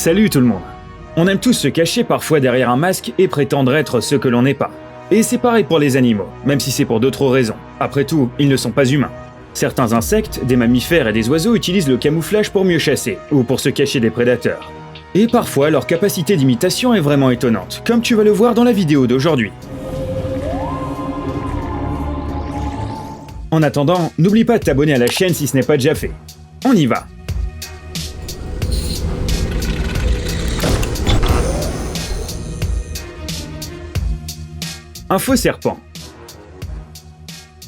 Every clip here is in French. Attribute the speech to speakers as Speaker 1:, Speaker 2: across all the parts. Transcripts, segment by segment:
Speaker 1: Salut tout le monde. On aime tous se cacher parfois derrière un masque et prétendre être ce que l'on n'est pas. Et c'est pareil pour les animaux, même si c'est pour d'autres raisons. Après tout, ils ne sont pas humains. Certains insectes, des mammifères et des oiseaux utilisent le camouflage pour mieux chasser, ou pour se cacher des prédateurs. Et parfois, leur capacité d'imitation est vraiment étonnante, comme tu vas le voir dans la vidéo d'aujourd'hui. En attendant, n'oublie pas de t'abonner à la chaîne si ce n'est pas déjà fait. On y va! Un faux serpent.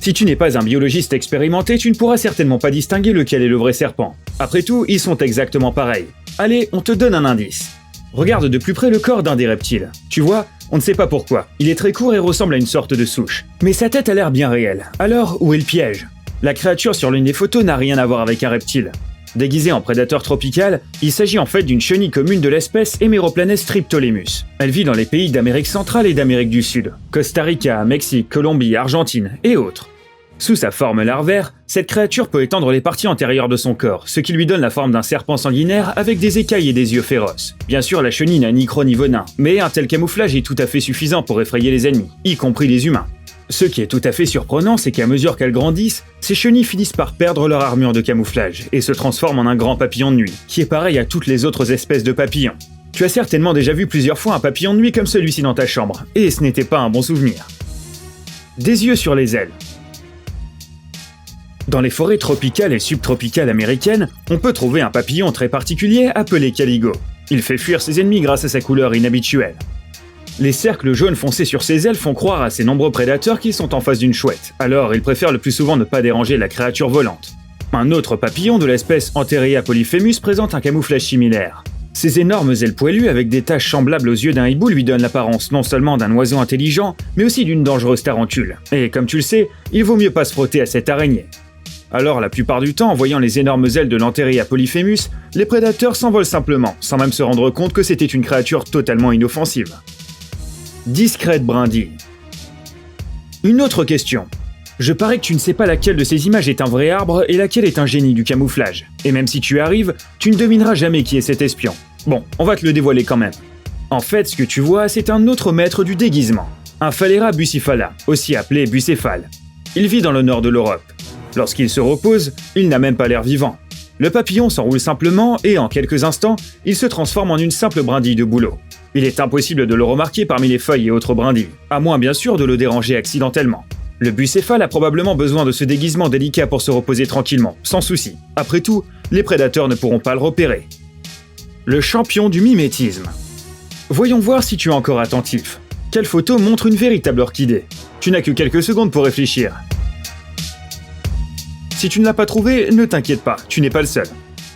Speaker 1: Si tu n'es pas un biologiste expérimenté, tu ne pourras certainement pas distinguer lequel est le vrai serpent. Après tout, ils sont exactement pareils. Allez, on te donne un indice. Regarde de plus près le corps d'un des reptiles. Tu vois, on ne sait pas pourquoi. Il est très court et ressemble à une sorte de souche. Mais sa tête a l'air bien réelle. Alors, où est le piège? La créature sur l'une des photos n'a rien à voir avec un reptile. Déguisée en prédateur tropical, il s'agit en fait d'une chenille commune de l'espèce Hemeroplanus striptolemus. Elle vit dans les pays d'Amérique centrale et d'Amérique du Sud, Costa Rica, Mexique, Colombie, Argentine et autres. Sous sa forme larvaire, cette créature peut étendre les parties antérieures de son corps, ce qui lui donne la forme d'un serpent sanguinaire avec des écailles et des yeux féroces. Bien sûr, la chenille n'a ni croc ni venin, mais un tel camouflage est tout à fait suffisant pour effrayer les ennemis, y compris les humains. Ce qui est tout à fait surprenant, c'est qu'à mesure qu'elles grandissent, ces chenilles finissent par perdre leur armure de camouflage et se transforment en un grand papillon de nuit, qui est pareil à toutes les autres espèces de papillons. Tu as certainement déjà vu plusieurs fois un papillon de nuit comme celui-ci dans ta chambre, et ce n'était pas un bon souvenir. Des yeux sur les ailes. Dans les forêts tropicales et subtropicales américaines, on peut trouver un papillon très particulier appelé caligo. Il fait fuir ses ennemis grâce à sa couleur inhabituelle. Les cercles jaunes foncés sur ses ailes font croire à ses nombreux prédateurs qu'ils sont en face d'une chouette, alors il préfère le plus souvent ne pas déranger la créature volante. Un autre papillon de l'espèce Antheria polyphemus présente un camouflage similaire. Ses énormes ailes poilues avec des taches semblables aux yeux d'un hibou lui donnent l'apparence non seulement d'un oiseau intelligent, mais aussi d'une dangereuse tarentule. Et comme tu le sais, il vaut mieux pas se frotter à cette araignée. Alors la plupart du temps, en voyant les énormes ailes de l'Antheria polyphemus, les prédateurs s'envolent simplement, sans même se rendre compte que c'était une créature totalement inoffensive. Discrète brindille. Une autre question. Je parie que tu ne sais pas laquelle de ces images est un vrai arbre et laquelle est un génie du camouflage. Et même si tu arrives, tu ne devineras jamais qui est cet espion. Bon, on va te le dévoiler quand même. En fait, ce que tu vois, c'est un autre maître du déguisement. Un Phalaenoptera bucephala, aussi appelé bucéphale. Il vit dans le nord de l'Europe. Lorsqu'il se repose, il n'a même pas l'air vivant. Le papillon s'enroule simplement et en quelques instants, il se transforme en une simple brindille de bouleau. Il est impossible de le remarquer parmi les feuilles et autres brindilles, à moins bien sûr de le déranger accidentellement. Le bucéphale a probablement besoin de ce déguisement délicat pour se reposer tranquillement, sans souci. Après tout, les prédateurs ne pourront pas le repérer. Le champion du mimétisme. Voyons voir si tu es encore attentif. Quelle photo montre une véritable orchidée? Tu n'as que quelques secondes pour réfléchir. Si tu ne l'as pas trouvé, ne t'inquiète pas, tu n'es pas le seul.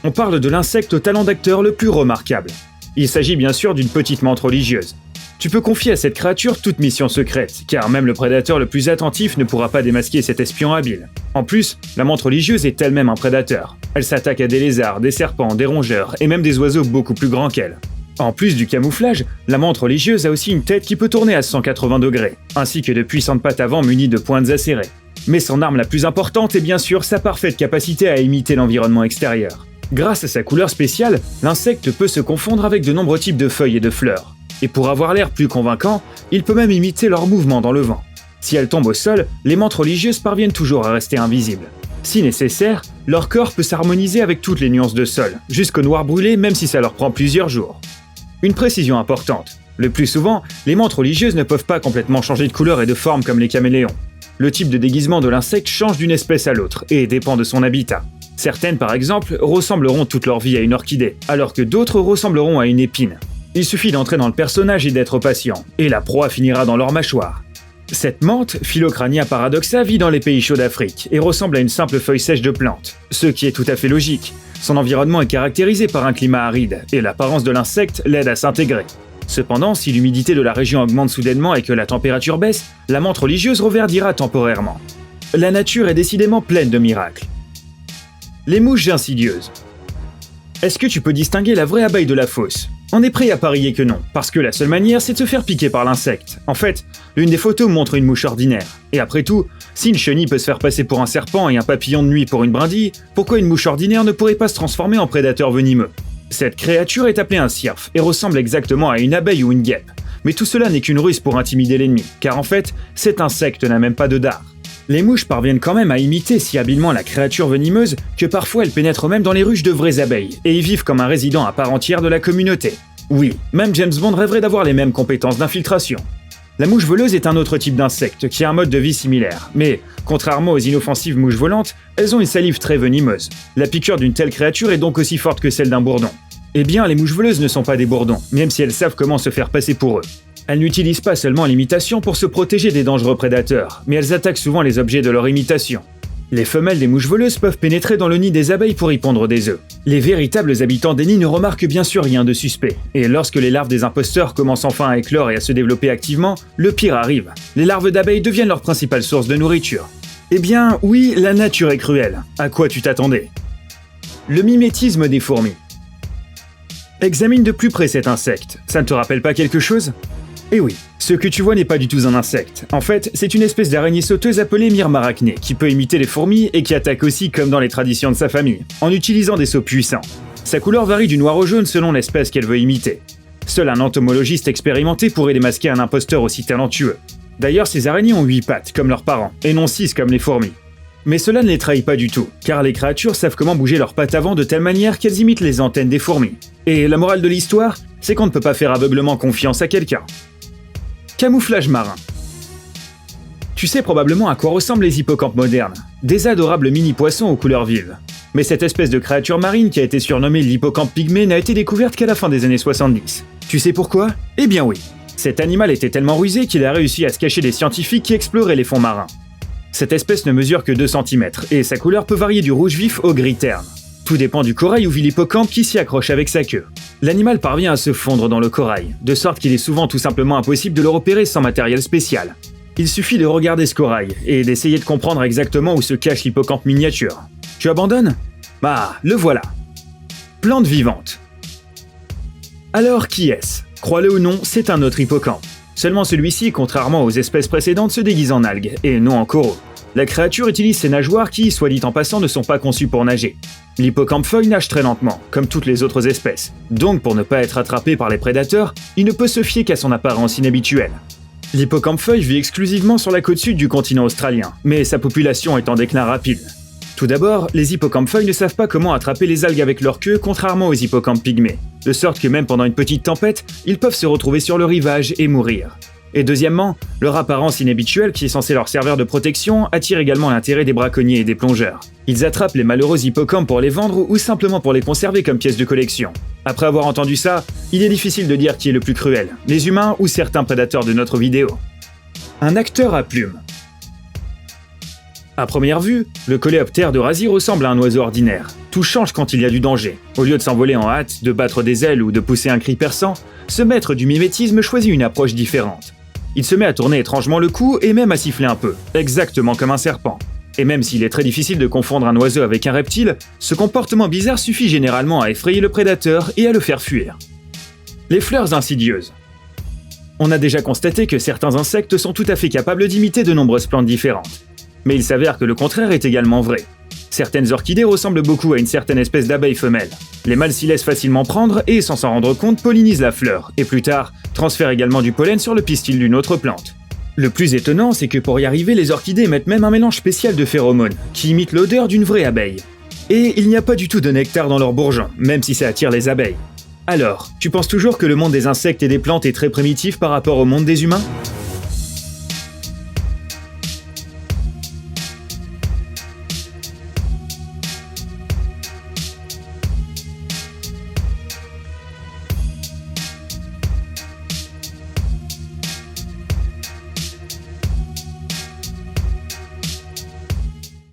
Speaker 1: On parle de l'insecte au talent d'acteur le plus remarquable. Il s'agit bien sûr d'une petite menthe religieuse. Tu peux confier à cette créature toute mission secrète, car même le prédateur le plus attentif ne pourra pas démasquer cet espion habile. En plus, la menthe religieuse est elle-même un prédateur. Elle s'attaque à des lézards, des serpents, des rongeurs et même des oiseaux beaucoup plus grands qu'elle. En plus du camouflage, la menthe religieuse a aussi une tête qui peut tourner à 180 degrés, ainsi que de puissantes pattes avant munies de pointes acérées. Mais son arme la plus importante est bien sûr sa parfaite capacité à imiter l'environnement extérieur. Grâce à sa couleur spéciale, l'insecte peut se confondre avec de nombreux types de feuilles et de fleurs. Et pour avoir l'air plus convaincant, il peut même imiter leurs mouvements dans le vent. Si elles tombent au sol, les menthes religieuses parviennent toujours à rester invisibles. Si nécessaire, leur corps peut s'harmoniser avec toutes les nuances de sol, jusqu'au noir brûlé même si ça leur prend plusieurs jours. Une précision importante. Le plus souvent, les menthes religieuses ne peuvent pas complètement changer de couleur et de forme comme les caméléons. Le type de déguisement de l'insecte change d'une espèce à l'autre et dépend de son habitat. Certaines, par exemple, ressembleront toute leur vie à une orchidée, alors que d'autres ressembleront à une épine. Il suffit d'entrer dans le personnage et d'être patient, et la proie finira dans leur mâchoire. Cette menthe, Philocrania paradoxa, vit dans les pays chauds d'Afrique et ressemble à une simple feuille sèche de plante, ce qui est tout à fait logique. Son environnement est caractérisé par un climat aride, et l'apparence de l'insecte l'aide à s'intégrer. Cependant, si l'humidité de la région augmente soudainement et que la température baisse, la menthe religieuse reverdira temporairement. La nature est décidément pleine de miracles. Les mouches insidieuses. Est-ce que tu peux distinguer la vraie abeille de la fausse? On est prêt à parier que non, parce que la seule manière c'est de se faire piquer par l'insecte. En fait, l'une des photos montre une mouche ordinaire. Et après tout, si une chenille peut se faire passer pour un serpent et un papillon de nuit pour une brindille, pourquoi une mouche ordinaire ne pourrait pas se transformer en prédateur venimeux? Cette créature est appelée un cirf et ressemble exactement à une abeille ou une guêpe. Mais tout cela n'est qu'une ruse pour intimider l'ennemi, car en fait, cet insecte n'a même pas de dard. Les mouches parviennent quand même à imiter si habilement la créature venimeuse que parfois elles pénètrent même dans les ruches de vraies abeilles et y vivent comme un résident à part entière de la communauté. Oui, même James Bond rêverait d'avoir les mêmes compétences d'infiltration. La mouche voleuse est un autre type d'insecte qui a un mode de vie similaire, mais contrairement aux inoffensives mouches volantes, elles ont une salive très venimeuse. La piqûre d'une telle créature est donc aussi forte que celle d'un bourdon. Eh bien, les mouches voleuses ne sont pas des bourdons, même si elles savent comment se faire passer pour eux. Elles n'utilisent pas seulement l'imitation pour se protéger des dangereux prédateurs, mais elles attaquent souvent les objets de leur imitation. Les femelles des mouches voleuses peuvent pénétrer dans le nid des abeilles pour y pondre des œufs. Les véritables habitants des nids ne remarquent bien sûr rien de suspect, et lorsque les larves des imposteurs commencent enfin à éclore et à se développer activement, le pire arrive. Les larves d'abeilles deviennent leur principale source de nourriture. Eh bien, oui, la nature est cruelle. À quoi tu t'attendais? Le mimétisme des fourmis. Examine de plus près cet insecte. Ça ne te rappelle pas quelque chose? Eh oui, ce que tu vois n'est pas du tout un insecte. En fait, c'est une espèce d'araignée sauteuse appelée myrmarachné, qui peut imiter les fourmis et qui attaque aussi comme dans les traditions de sa famille, en utilisant des sauts puissants. Sa couleur varie du noir au jaune selon l'espèce qu'elle veut imiter. Seul un entomologiste expérimenté pourrait démasquer un imposteur aussi talentueux. D'ailleurs, ces araignées ont 8 pattes, comme leurs parents, et non 6 comme les fourmis. Mais cela ne les trahit pas du tout, car les créatures savent comment bouger leurs pattes avant de telle manière qu'elles imitent les antennes des fourmis. Et la morale de l'histoire, c'est qu'on ne peut pas faire aveuglement confiance à quelqu'un. Camouflage marin. Tu sais probablement à quoi ressemblent les hippocampes modernes, des adorables mini-poissons aux couleurs vives. Mais cette espèce de créature marine qui a été surnommée l'hippocampe pygmée n'a été découverte qu'à la fin des années 70. Tu sais pourquoi? Eh bien oui. Cet animal était tellement rusé qu'il a réussi à se cacher des scientifiques qui exploraient les fonds marins. Cette espèce ne mesure que 2 cm et sa couleur peut varier du rouge vif au gris terne. Tout dépend du corail où vit l'hippocampe qui s'y accroche avec sa queue. L'animal parvient à se fondre dans le corail, de sorte qu'il est souvent tout simplement impossible de le repérer sans matériel spécial. Il suffit de regarder ce corail et d'essayer de comprendre exactement où se cache l'hippocampe miniature. Tu abandonnes? Ah, le voilà. Plante vivante. Alors qui est-ce? Crois-le ou non, c'est un autre hippocampe. Seulement celui-ci, contrairement aux espèces précédentes, se déguise en algues, et non en coraux. La créature utilise ses nageoires qui, soit dit en passant, ne sont pas conçues pour nager. L'hippocampe feuille nage très lentement, comme toutes les autres espèces. Donc pour ne pas être attrapé par les prédateurs, il ne peut se fier qu'à son apparence inhabituelle. L'hippocampe feuille vit exclusivement sur la côte sud du continent australien, mais sa population est en déclin rapide. Tout d'abord, les hippocampes feuilles ne savent pas comment attraper les algues avec leur queue, contrairement aux hippocampes pygmées, de sorte que même pendant une petite tempête, ils peuvent se retrouver sur le rivage et mourir. Et deuxièmement, leur apparence inhabituelle, qui est censée leur servir de protection, attire également l'intérêt des braconniers et des plongeurs. Ils attrapent les malheureux hippocampes pour les vendre ou simplement pour les conserver comme pièces de collection. Après avoir entendu ça, il est difficile de dire qui est le plus cruel, les humains ou certains prédateurs de notre vidéo. Un acteur à plumes. À première vue, le coléoptère d'Eurasie ressemble à un oiseau ordinaire. Tout change quand il y a du danger. Au lieu de s'envoler en hâte, de battre des ailes ou de pousser un cri perçant, ce maître du mimétisme choisit une approche différente. Il se met à tourner étrangement le cou et même à siffler un peu, exactement comme un serpent. Et même s'il est très difficile de confondre un oiseau avec un reptile, ce comportement bizarre suffit généralement à effrayer le prédateur et à le faire fuir. Les fleurs insidieuses. On a déjà constaté que certains insectes sont tout à fait capables d'imiter de nombreuses plantes différentes. Mais il s'avère que le contraire est également vrai. Certaines orchidées ressemblent beaucoup à une certaine espèce d'abeille femelle. Les mâles s'y laissent facilement prendre et, sans s'en rendre compte, pollinisent la fleur, et plus tard, transfèrent également du pollen sur le pistil d'une autre plante. Le plus étonnant, c'est que pour y arriver, les orchidées mettent même un mélange spécial de phéromones, qui imite l'odeur d'une vraie abeille. Et il n'y a pas du tout de nectar dans leurs bourgeons, même si ça attire les abeilles. Alors, tu penses toujours que le monde des insectes et des plantes est très primitif par rapport au monde des humains ?